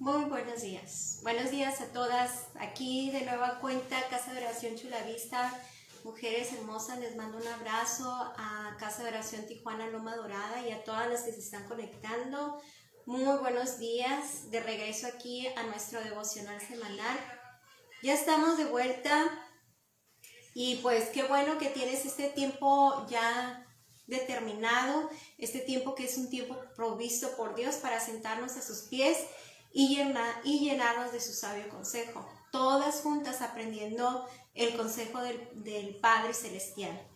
Muy buenos días. Buenos días a todas. Aquí de nueva cuenta, Casa de Oración Chula Vista. Mujeres hermosas, les mando un abrazo a Casa de Oración Tijuana Loma Dorada y a todas las que se están conectando. Muy buenos días. De regreso aquí a nuestro devocional semanal. Ya estamos de vuelta y pues qué bueno que tienes este tiempo ya determinado, este tiempo que es un tiempo provisto por Dios para sentarnos a sus pies y llenarnos de su sabio consejo, todas juntas aprendiendo el consejo del Padre Celestial.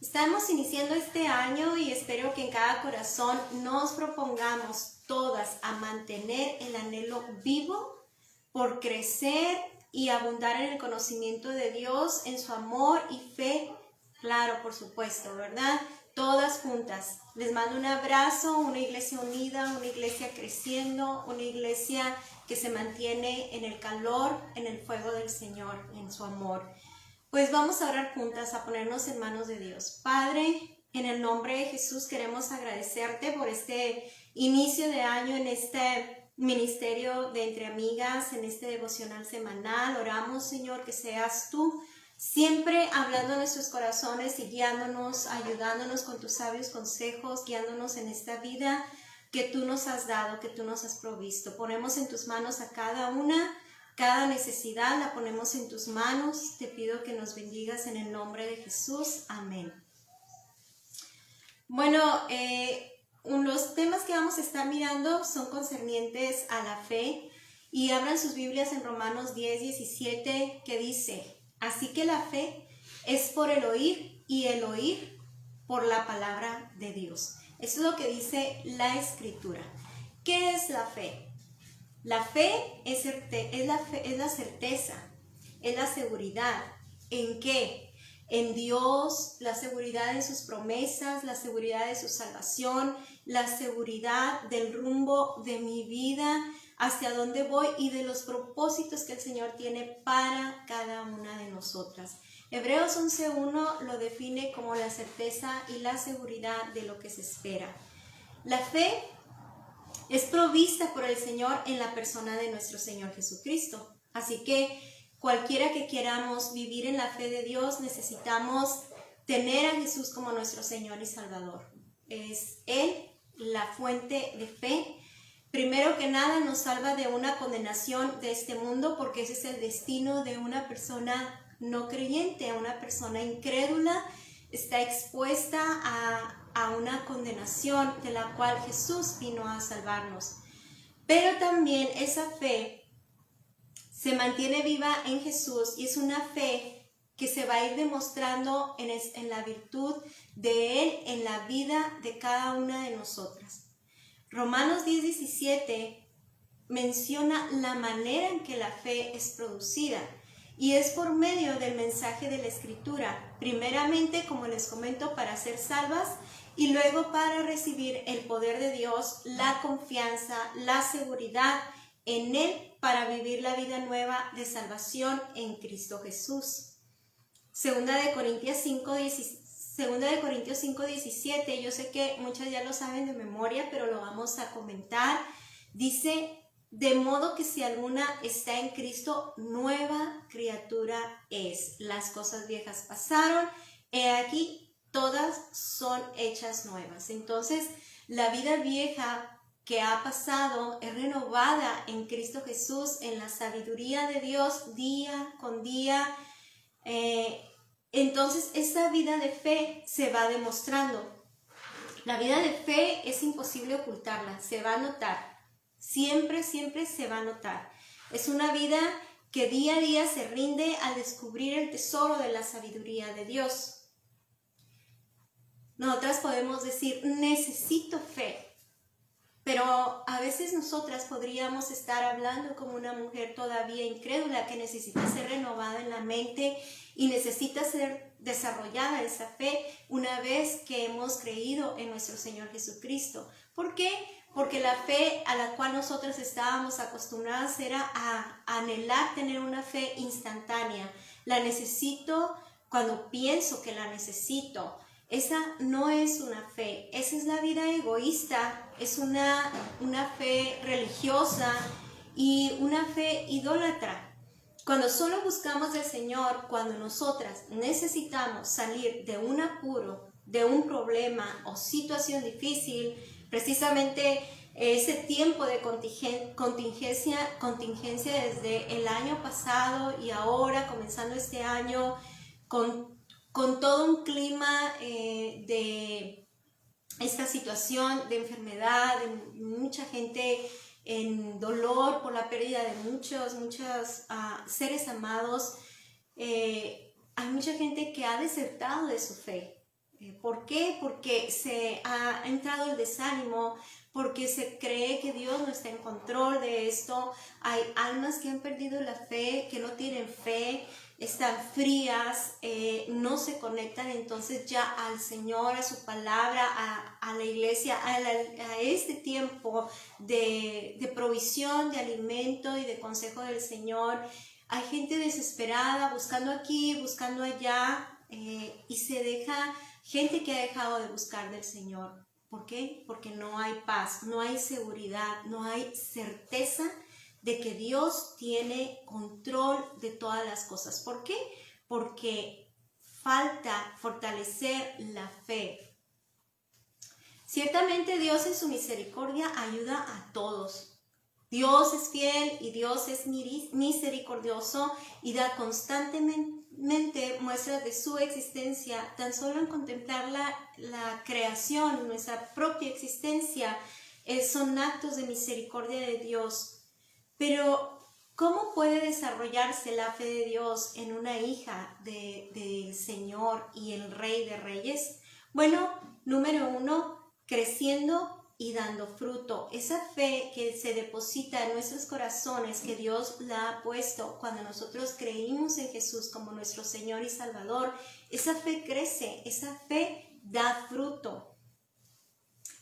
Estamos iniciando este año y espero que en cada corazón nos propongamos todas a mantener el anhelo vivo por crecer y abundar en el conocimiento de Dios, en su amor y fe, claro, por supuesto, ¿verdad? Todas juntas. Les mando un abrazo, una iglesia unida, una iglesia creciendo, una iglesia que se mantiene en el calor, en el fuego del Señor, en su amor. Pues vamos a orar juntas, a ponernos en manos de Dios. Padre, en el nombre de Jesús queremos agradecerte por este inicio de año en este ministerio de Entre Amigas, en este devocional semanal. Oramos, Señor, que seas tú siempre hablando a nuestros corazones y guiándonos, ayudándonos con tus sabios consejos, guiándonos en esta vida que tú nos has dado, que tú nos has provisto. Ponemos en tus manos a cada una, cada necesidad la ponemos en tus manos. Te pido que nos bendigas en el nombre de Jesús. Amén. Bueno, los temas que vamos a estar mirando son concernientes a la fe y abran sus Biblias en Romanos 10:17 que dice: así que la fe es por el oír y el oír por la palabra de Dios. Eso es lo que dice la Escritura. ¿Qué es la fe? La fe es la certeza, es la seguridad. ¿En qué? En Dios, la seguridad en sus promesas, la seguridad de su salvación, la seguridad del rumbo de mi vida, hacia dónde voy y de los propósitos que el Señor tiene para cada una de nosotras. Hebreos 11:1 lo define como la certeza y la seguridad de lo que se espera. La fe es provista por el Señor en la persona de nuestro Señor Jesucristo. Así que cualquiera que queramos vivir en la fe de Dios, necesitamos tener a Jesús como nuestro Señor y Salvador. Es Él la fuente de fe. Primero que nada nos salva de una condenación de este mundo, porque ese es el destino de una persona no creyente, a una persona incrédula. Está expuesta a una condenación de la cual Jesús vino a salvarnos. Pero también esa fe se mantiene viva en Jesús y es una fe que se va a ir demostrando en la virtud de Él en la vida de cada una de nosotras. Romanos 10:17 menciona la manera en que la fe es producida y es por medio del mensaje de la Escritura, primeramente, como les comento, para ser salvas y luego para recibir el poder de Dios, la confianza, la seguridad en Él para vivir la vida nueva de salvación en Cristo Jesús. Segunda de Corintios 5:17, yo sé que muchas ya lo saben de memoria, pero lo vamos a comentar. Dice: de modo que si alguna está en Cristo, nueva criatura es. Las cosas viejas pasaron, he aquí, todas son hechas nuevas. Entonces, la vida vieja que ha pasado es renovada en Cristo Jesús, en la sabiduría de Dios, día con día. Entonces, esa vida de fe se va demostrando. La vida de fe es imposible ocultarla, se va a notar. Siempre, siempre se va a notar. Es una vida que día a día se rinde al descubrir el tesoro de la sabiduría de Dios. Nosotras podemos decir: necesito fe. Pero a veces nosotras podríamos estar hablando como una mujer todavía incrédula que necesita ser renovada en la mente y necesita ser desarrollada esa fe una vez que hemos creído en nuestro Señor Jesucristo. ¿Por qué? Porque la fe a la cual nosotras estábamos acostumbradas era a anhelar tener una fe instantánea. La necesito cuando pienso que la necesito. Esa no es una fe, esa es la vida egoísta, es una fe religiosa y una fe idólatra. Cuando solo buscamos del Señor, cuando nosotras necesitamos salir de un apuro, de un problema o situación difícil, precisamente ese tiempo de contingencia desde el año pasado y ahora comenzando este año con todo un clima de esta situación de enfermedad, de mucha gente en dolor por la pérdida de muchos seres amados. Hay mucha gente que ha desertado de su fe. ¿Por qué? Porque se ha entrado el desánimo, porque se cree que Dios no está en control de esto. Hay almas que han perdido la fe, que no tienen fe, están frías, no se conectan entonces ya al Señor, a su palabra, a la iglesia, a este tiempo de provisión, de alimento y de consejo del Señor. Hay gente desesperada, buscando aquí, buscando allá, y se deja gente que ha dejado de buscar del Señor. ¿Por qué? Porque no hay paz, no hay seguridad, no hay certeza de que Dios tiene control de todas las cosas. ¿Por qué? Porque falta fortalecer la fe. Ciertamente Dios en su misericordia ayuda a todos. Dios es fiel y Dios es misericordioso y da constantemente muestras de su existencia. Tan solo en contemplar la creación, nuestra propia existencia, son actos de misericordia de Dios. Pero, ¿cómo puede desarrollarse la fe de Dios en una hija del Señor y el Rey de Reyes? Bueno, número 1, creciendo y dando fruto. Esa fe que se deposita en nuestros corazones, que Dios la ha puesto cuando nosotros creímos en Jesús como nuestro Señor y Salvador, esa fe crece, esa fe da fruto.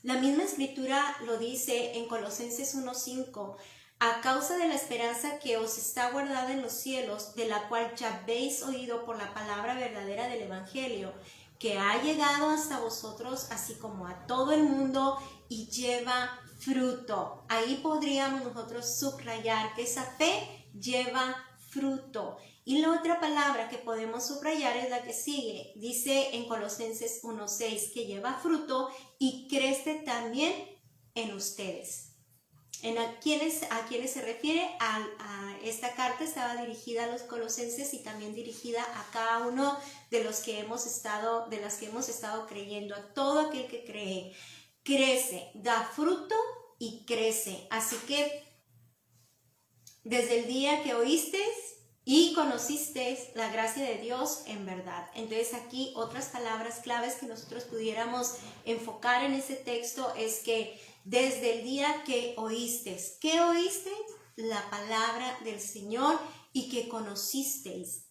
La misma Escritura lo dice en Colosenses 1:5. A causa de la esperanza que os está guardada en los cielos, de la cual ya habéis oído por la palabra verdadera del Evangelio, que ha llegado hasta vosotros, así como a todo el mundo, y lleva fruto. Ahí podríamos nosotros subrayar que esa fe lleva fruto. Y la otra palabra que podemos subrayar es la que sigue. Dice en Colosenses 1:6 que lleva fruto y crece también en ustedes. ¿A quiénes se refiere? A esta carta estaba dirigida a los colosenses y también dirigida a cada uno de las que hemos estado creyendo, a todo aquel que cree. Crece, da fruto y crece. Así que desde el día que oíste y conociste la gracia de Dios en verdad. Entonces aquí otras palabras claves que nosotros pudiéramos enfocar en ese texto es que desde el día que oísteis. ¿Qué oísteis? La palabra del Señor y que conocisteis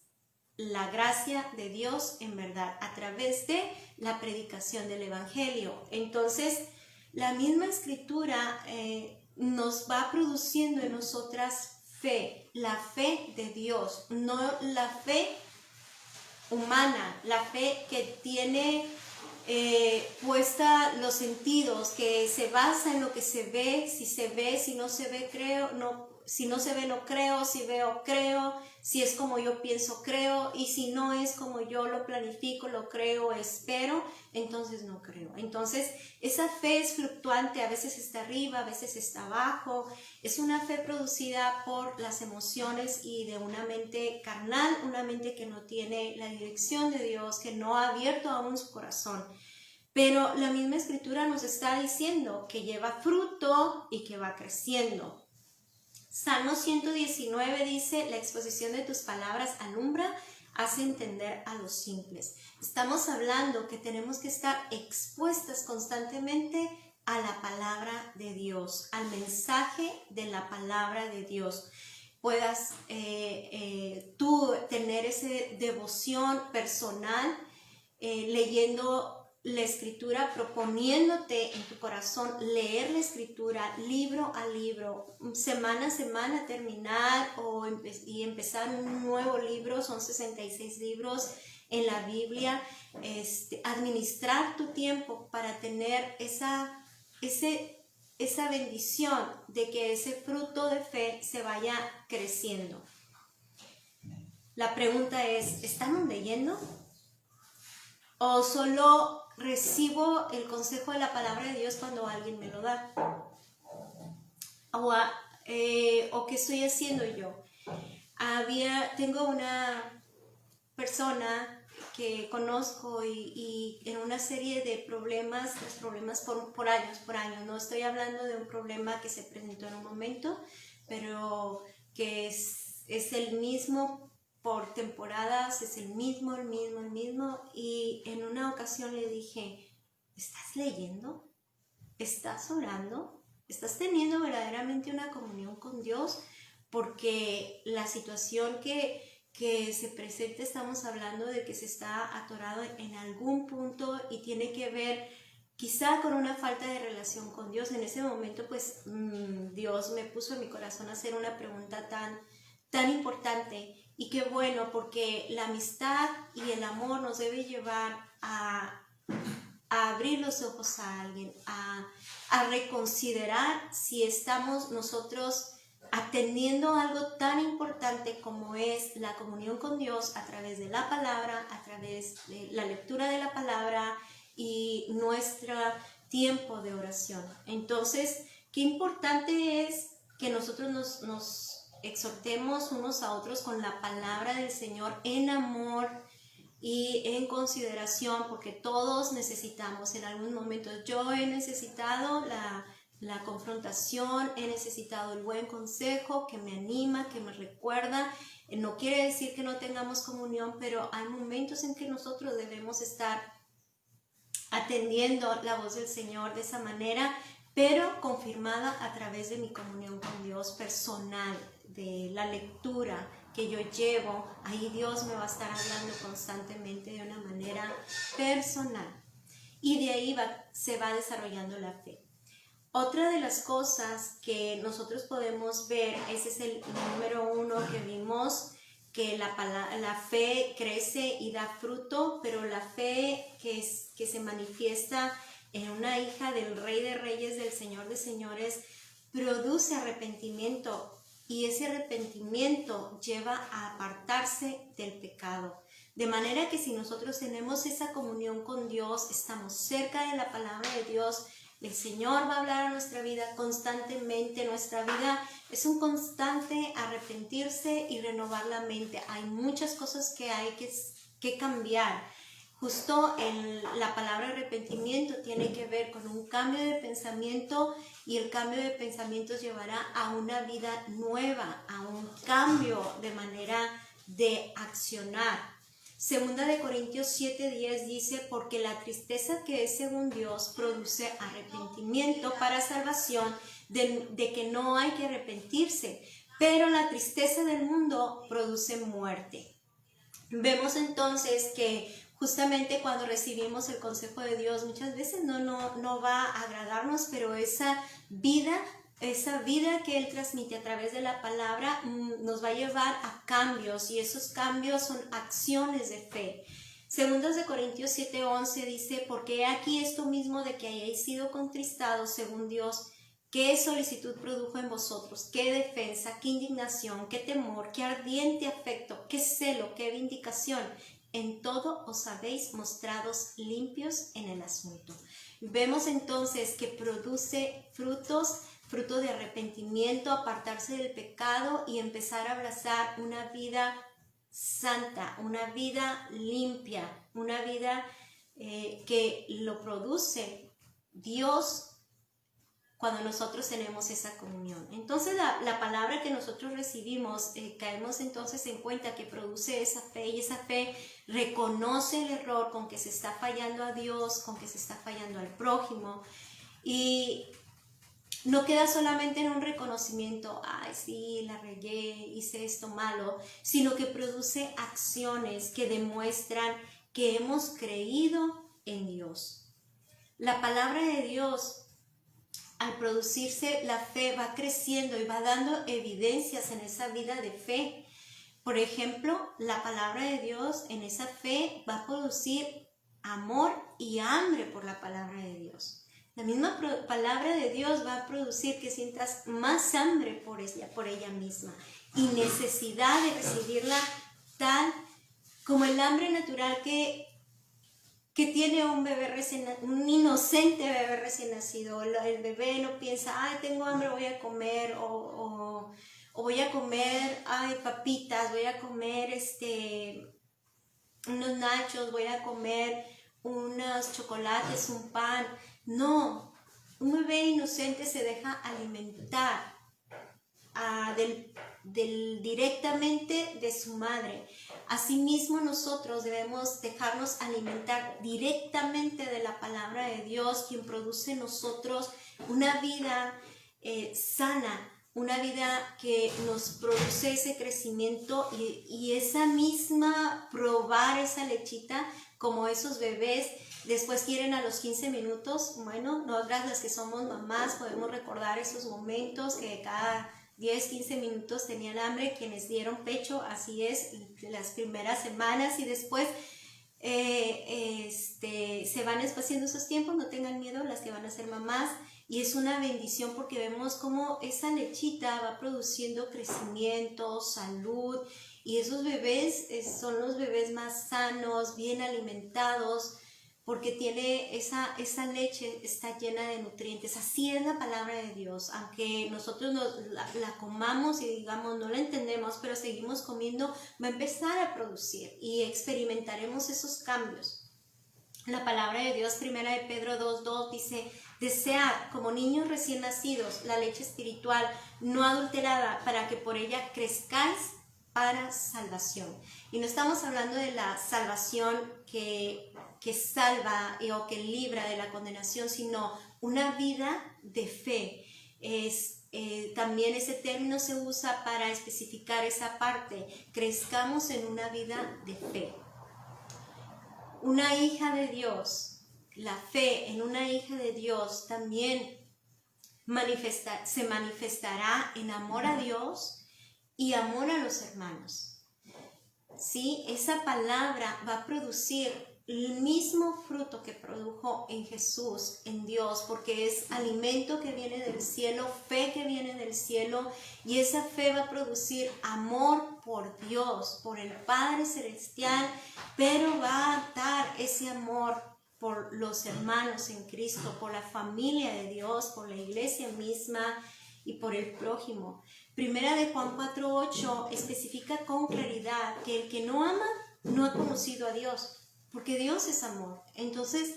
la gracia de Dios en verdad a través de la predicación del Evangelio. Entonces, la misma Escritura nos va produciendo en nosotras fe, la fe de Dios, no la fe humana, la fe que tiene puesta los sentidos, que se basa en lo que se ve, si no se ve, creo, no, si no se ve, no creo, si veo, creo, si es como yo pienso, creo, y si no es como yo lo planifico, lo creo, espero, entonces no creo. Entonces, esa fe es fluctuante, a veces está arriba, a veces está abajo, es una fe producida por las emociones y de una mente carnal, una mente que no tiene la dirección de Dios, que no ha abierto aún su corazón. Pero la misma Escritura nos está diciendo que lleva fruto y que va creciendo. Salmo 119 dice, la exposición de tus palabras alumbra, hace entender a los simples. Estamos hablando que tenemos que estar expuestas constantemente a la palabra de Dios, al mensaje de la palabra de Dios. Puedas tú tener esa devoción personal, leyendo la Escritura, proponiéndote en tu corazón leer la Escritura libro a libro, semana a semana terminar y empezar un nuevo libro. Son 66 libros en la Biblia. Administrar tu tiempo para tener ese esa bendición de que ese fruto de fe se vaya creciendo. La pregunta es, ¿estamos leyendo? ¿O solo recibo el consejo de la palabra de Dios cuando alguien me lo da? ¿O qué estoy haciendo yo? Tengo una persona que conozco y en una serie de problemas por años, no estoy hablando de un problema que se presentó en un momento, pero que es el mismo por temporadas, es el mismo, y en una ocasión le dije, ¿estás leyendo? ¿Estás orando? ¿Estás teniendo verdaderamente una comunión con Dios? Porque la situación que se presenta, estamos hablando de que se está atorado en algún punto y tiene que ver quizá con una falta de relación con Dios. En ese momento pues Dios me puso en mi corazón a hacer una pregunta tan importante, y qué bueno, porque la amistad y el amor nos debe llevar a abrir los ojos a alguien, a reconsiderar si estamos nosotros atendiendo algo tan importante como es la comunión con Dios a través de la palabra, a través de la lectura de la palabra y nuestro tiempo de oración. Entonces, qué importante es que nosotros nos exhortemos unos a otros con la palabra del Señor en amor y en consideración, porque todos necesitamos en algún momento. Yo he necesitado la confrontación, he necesitado el buen consejo que me anima, que me recuerda. No quiere decir que no tengamos comunión, pero hay momentos en que nosotros debemos estar atendiendo la voz del Señor de esa manera, pero confirmada a través de mi comunión con Dios personal, de la lectura que yo llevo. Ahí Dios me va a estar hablando constantemente de una manera personal, y de ahí se va desarrollando la fe. Otra de las cosas que nosotros podemos ver, ese es el número 1 que vimos, que la fe crece y da fruto, pero la fe que se manifiesta en una hija del Rey de Reyes, del Señor de Señores, produce arrepentimiento, y ese arrepentimiento lleva a apartarse del pecado. De manera que si nosotros tenemos esa comunión con Dios, estamos cerca de la palabra de Dios, el Señor va a hablar a nuestra vida constantemente. Nuestra vida es un constante arrepentirse y renovar la mente. Hay muchas cosas que hay que cambiar. Justo la palabra arrepentimiento tiene que ver con un cambio de pensamiento, y el cambio de pensamientos llevará a una vida nueva, a un cambio de manera de accionar. Segunda de Corintios 7:10 dice, porque la tristeza que es según Dios produce arrepentimiento para salvación, de que no hay que arrepentirse, pero la tristeza del mundo produce muerte. Vemos entonces que justamente cuando recibimos el consejo de Dios, muchas veces no va a agradarnos, pero esa vida que Él transmite a través de la palabra nos va a llevar a cambios, y esos cambios son acciones de fe. Segundas de Corintios 7:11 dice, porque aquí esto mismo de que hayáis sido contristados según Dios, qué solicitud produjo en vosotros, qué defensa, qué indignación, qué temor, qué ardiente afecto, qué celo, qué vindicación. En todo os habéis mostrados limpios en el asunto. Vemos entonces que produce fruto de arrepentimiento, apartarse del pecado y empezar a abrazar una vida santa, una vida limpia, una vida que lo produce Dios cuando nosotros tenemos esa comunión. Entonces la palabra que nosotros recibimos, caemos entonces en cuenta que produce esa fe, y esa fe reconoce el error con que se está fallando a Dios, con que se está fallando al prójimo, y no queda solamente en un reconocimiento, ay sí, la regué, hice esto malo, sino que produce acciones que demuestran que hemos creído en Dios. La palabra de Dios, al producirse la fe, va creciendo y va dando evidencias en esa vida de fe. Por ejemplo, la palabra de Dios en esa fe va a producir amor y hambre por la palabra de Dios. La misma palabra de Dios va a producir que sientas más hambre por ella misma y necesidad de recibirla tal como el hambre natural que tiene un un inocente bebé recién nacido. El bebé no piensa, ay, tengo hambre, voy a comer, o voy a comer, ay, papitas, voy a comer unos nachos, voy a comer unos chocolates, un pan. No, un bebé inocente se deja alimentar directamente de su madre. Asimismo, nosotros debemos dejarnos alimentar directamente de la palabra de Dios, quien produce en nosotros una vida sana, una vida que nos produce ese crecimiento y esa misma, probar esa lechita como esos bebés. Después quieren a los 15 minutos. Bueno, nosotras las que somos mamás podemos recordar esos momentos que cada 10, 15 minutos tenían hambre, quienes dieron pecho, así es, las primeras semanas, y después se van espaciando esos tiempos. No tengan miedo las que van a ser mamás, y es una bendición porque vemos cómo esa lechita va produciendo crecimiento, salud, y esos bebés son los bebés más sanos, bien alimentados, porque tiene esa leche, está llena de nutrientes. Así es la palabra de Dios, aunque nosotros la comamos y digamos no la entendemos, pero seguimos comiendo, va a empezar a producir y experimentaremos esos cambios. La palabra de Dios, primera de Pedro 2:2, dice: desead como niños recién nacidos la leche espiritual no adulterada, para que por ella crezcáis para salvación. Y no estamos hablando de la salvación que salva o que libra de la condenación, sino una vida de fe. También ese término se usa para especificar esa parte: crezcamos en una vida de fe. Una hija de Dios, la fe en una hija de Dios también se manifestará en amor a Dios y amor a los hermanos. ¿Sí? Esa palabra va a producir el mismo fruto que produjo en Jesús, en Dios, porque es alimento que viene del cielo, fe que viene del cielo, y esa fe va a producir amor por Dios, por el Padre Celestial, pero va a dar ese amor por los hermanos en Cristo, por la familia de Dios, por la iglesia misma y por el prójimo. Primera de Juan 4:8 especifica con claridad que el que no ama no ha conocido a Dios, porque Dios es amor. Entonces,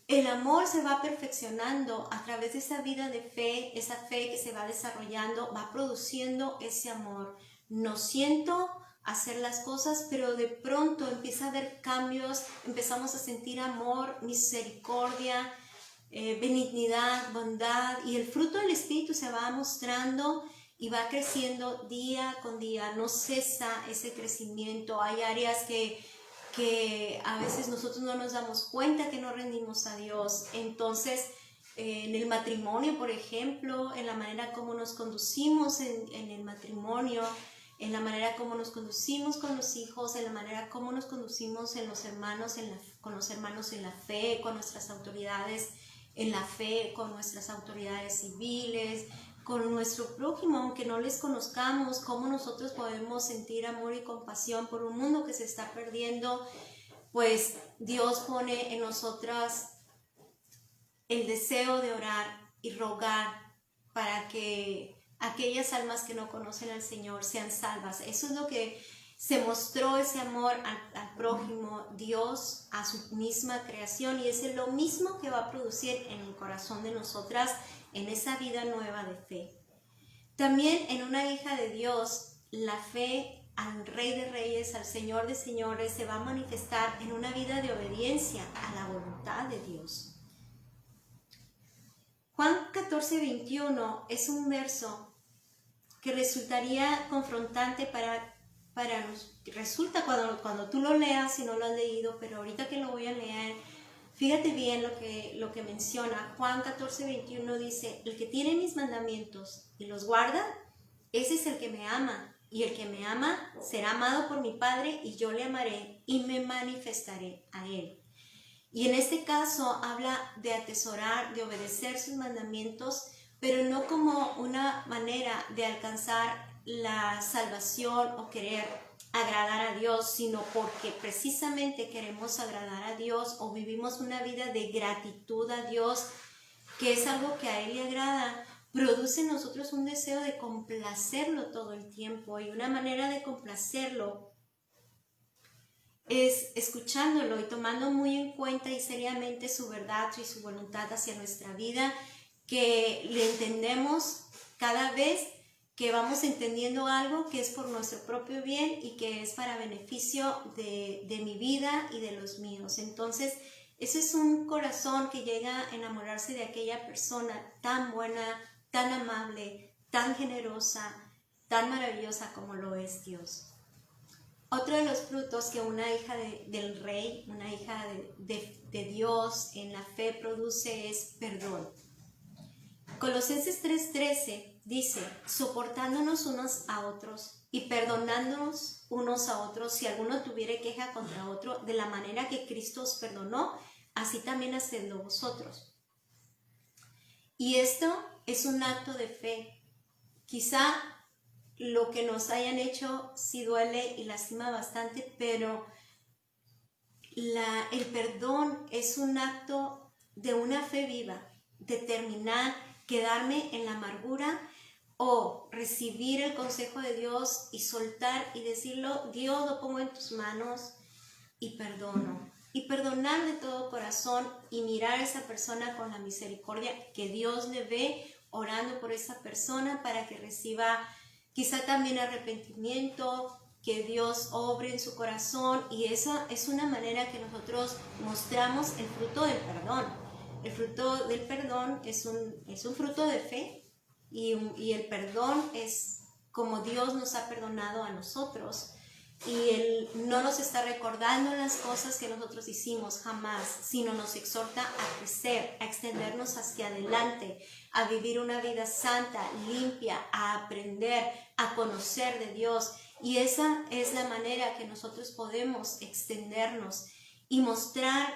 el amor se va perfeccionando a través de esa vida de fe, esa fe que se va desarrollando, va produciendo ese amor. No siento hacer las cosas, pero de pronto empieza a haber cambios, empezamos a sentir amor, misericordia, benignidad, bondad, y el fruto del Espíritu se va mostrando y va creciendo día con día. No cesa ese crecimiento. Hay áreas que a veces nosotros no nos damos cuenta que no rendimos a Dios. Entonces, en el matrimonio, por ejemplo, en la manera como nos conducimos en el matrimonio, en la manera como nos conducimos con los hijos, en la manera como nos conducimos en los hermanos, con los hermanos en la fe, con nuestras autoridades en la fe, con nuestras autoridades civiles, con nuestro prójimo, aunque no les conozcamos, cómo nosotros podemos sentir amor y compasión por un mundo que se está perdiendo. Pues Dios pone en nosotras el deseo de orar y rogar para que aquellas almas que no conocen al Señor sean salvas. Eso es lo que se mostró, ese amor al prójimo, Dios a su misma creación, y es lo mismo que va a producir en el corazón de nosotras, en esa vida nueva de fe. También en una hija de Dios, la fe al Rey de Reyes, al Señor de Señores, se va a manifestar en una vida de obediencia a la voluntad de Dios. Juan 14:21 es un verso que resultaría confrontante resulta cuando tú lo leas, si no lo has leído, pero ahorita que lo voy a leer, fíjate bien lo que menciona. Juan 14:21 dice: el que tiene mis mandamientos y los guarda, ese es el que me ama, y el que me ama será amado por mi Padre, y yo le amaré y me manifestaré a él. Y en este caso habla de atesorar, de obedecer sus mandamientos, pero no como una manera de alcanzar la salvación o querer agradar a Dios, sino porque precisamente queremos agradar a Dios o vivimos una vida de gratitud a Dios, que es algo que a Él le agrada, produce en nosotros un deseo de complacerlo todo el tiempo. Y una manera de complacerlo es escuchándolo y tomando muy en cuenta y seriamente su verdad y su voluntad hacia nuestra vida, que le entendemos cada vez que vamos entendiendo algo que es por nuestro propio bien y que es para beneficio de mi vida y de los míos. Entonces, ese es un corazón que llega a enamorarse de aquella persona tan buena, tan amable, tan generosa, tan maravillosa como lo es Dios. Otro de los frutos que una hija del rey, una hija de Dios en la fe produce es perdón. Colosenses 3:13 dice, soportándonos unos a otros y perdonándonos unos a otros si alguno tuviere queja contra otro, de la manera que Cristo os perdonó, así también hacedlo vosotros. Y esto es un acto de fe. Quizá lo que nos hayan hecho sí duele y lastima bastante, pero el perdón es un acto de una fe viva, determinar quedarme en la amargura o recibir el consejo de Dios y soltar y decirlo, Dios, lo pongo en tus manos y perdono. Y perdonar de todo corazón y mirar a esa persona con la misericordia que Dios le ve, orando por esa persona para que reciba quizá también arrepentimiento, que Dios obre en su corazón, y esa es una manera que nosotros mostramos el fruto del perdón. El fruto del perdón es un fruto de fe y el perdón es como Dios nos ha perdonado a nosotros. Y Él no nos está recordando las cosas que nosotros hicimos jamás, sino nos exhorta a crecer, a extendernos hacia adelante, a vivir una vida santa, limpia, a aprender, a conocer de Dios. Y esa es la manera que nosotros podemos extendernos y mostrar.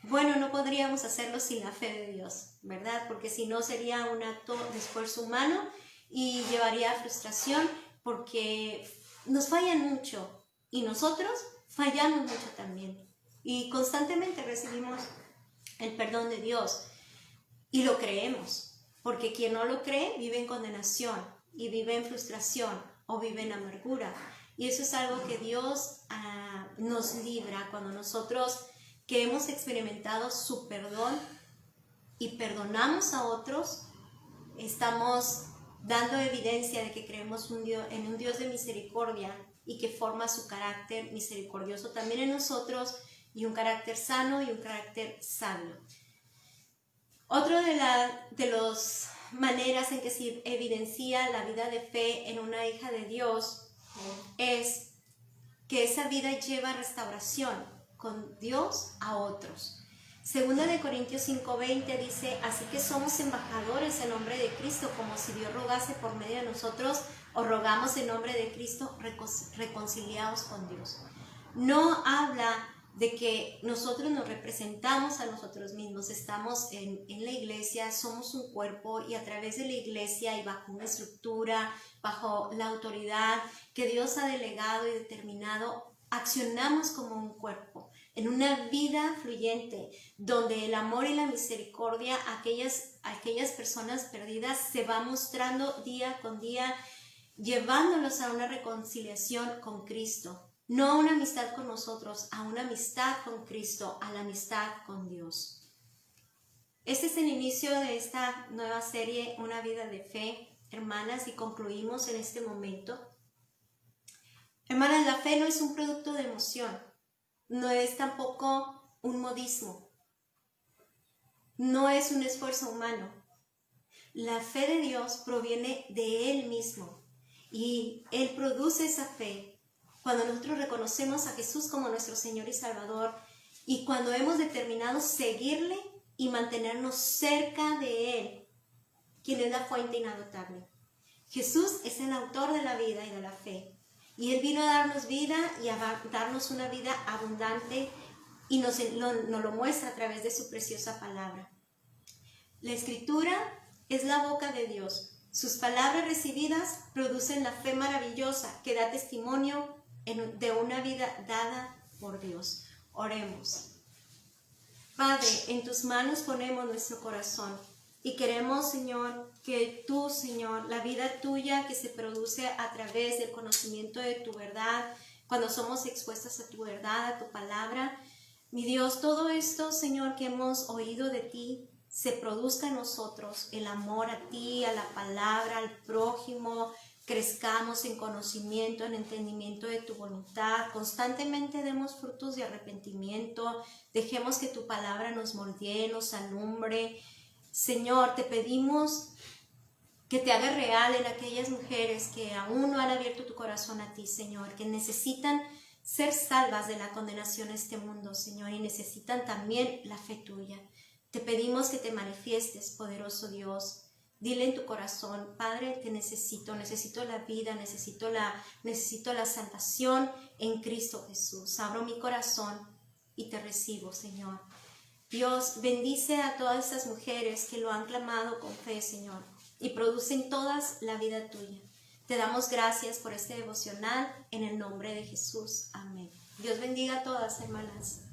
Bueno, no podríamos hacerlo sin la fe de Dios, ¿verdad? Porque si no sería un acto de esfuerzo humano y llevaría a frustración, porque nos fallan mucho y nosotros fallamos mucho también. Y constantemente recibimos el perdón de Dios y lo creemos, porque quien no lo cree vive en condenación y vive en frustración o vive en amargura. Y eso es algo que Dios nos libra cuando nosotros que hemos experimentado su perdón y perdonamos a otros, estamos dando evidencia de que creemos en un Dios de misericordia y que forma su carácter misericordioso también en nosotros, y un carácter sano y un carácter sabio. Otro de las maneras en que se evidencia la vida de fe en una hija de Dios es que esa vida lleva restauración con Dios a otros. Segunda de Corintios 5:20 dice, así que somos embajadores en nombre de Cristo, como si Dios rogase por medio de nosotros, o rogamos en nombre de Cristo, reconciliados con Dios. No habla de que nosotros nos representamos a nosotros mismos, estamos en la iglesia, somos un cuerpo, y a través de la iglesia y bajo una estructura, bajo la autoridad que Dios ha delegado y determinado, accionamos como un cuerpo, en una vida fluyente, donde el amor y la misericordia a aquellas personas perdidas se va mostrando día con día, llevándolos a una reconciliación con Cristo. No a una amistad con nosotros, a una amistad con Cristo, a la amistad con Dios. Este es el inicio de esta nueva serie, Una vida de fe, hermanas, y concluimos en este momento. Hermanas, la fe no es un producto de emoción, no es tampoco un modismo, no es un esfuerzo humano. La fe de Dios proviene de Él mismo, y Él produce esa fe cuando nosotros reconocemos a Jesús como nuestro Señor y Salvador, y cuando hemos determinado seguirle y mantenernos cerca de Él, quien es la fuente inagotable. Jesús es el autor de la vida y de la fe, y Él vino a darnos vida y a darnos una vida abundante y nos lo muestra a través de su preciosa palabra. La Escritura es la boca de Dios. Sus palabras recibidas producen la fe maravillosa que da testimonio de una vida dada por Dios. Oremos. Padre, en tus manos ponemos nuestro corazón y queremos, Señor, que tú, Señor, la vida tuya que se produce a través del conocimiento de tu verdad, cuando somos expuestas a tu verdad, a tu palabra, mi Dios, todo esto, Señor, que hemos oído de ti, se produzca en nosotros el amor a ti, a la palabra, al prójimo, crezcamos en conocimiento, en entendimiento de tu voluntad, constantemente demos frutos de arrepentimiento, dejemos que tu palabra nos moldee, nos alumbre. Señor, te pedimos que te haga real en aquellas mujeres que aún no han abierto tu corazón a ti, Señor, que necesitan ser salvas de la condenación a este mundo, Señor, y necesitan también la fe tuya. Te pedimos que te manifiestes, poderoso Dios. Dile en tu corazón, Padre, te necesito la vida, necesito la salvación en Cristo Jesús. Abro mi corazón y te recibo, Señor. Dios, bendice a todas estas mujeres que lo han clamado con fe, Señor, y producen todas la vida tuya. Te damos gracias por este devocional en el nombre de Jesús. Amén. Dios bendiga a todas, hermanas.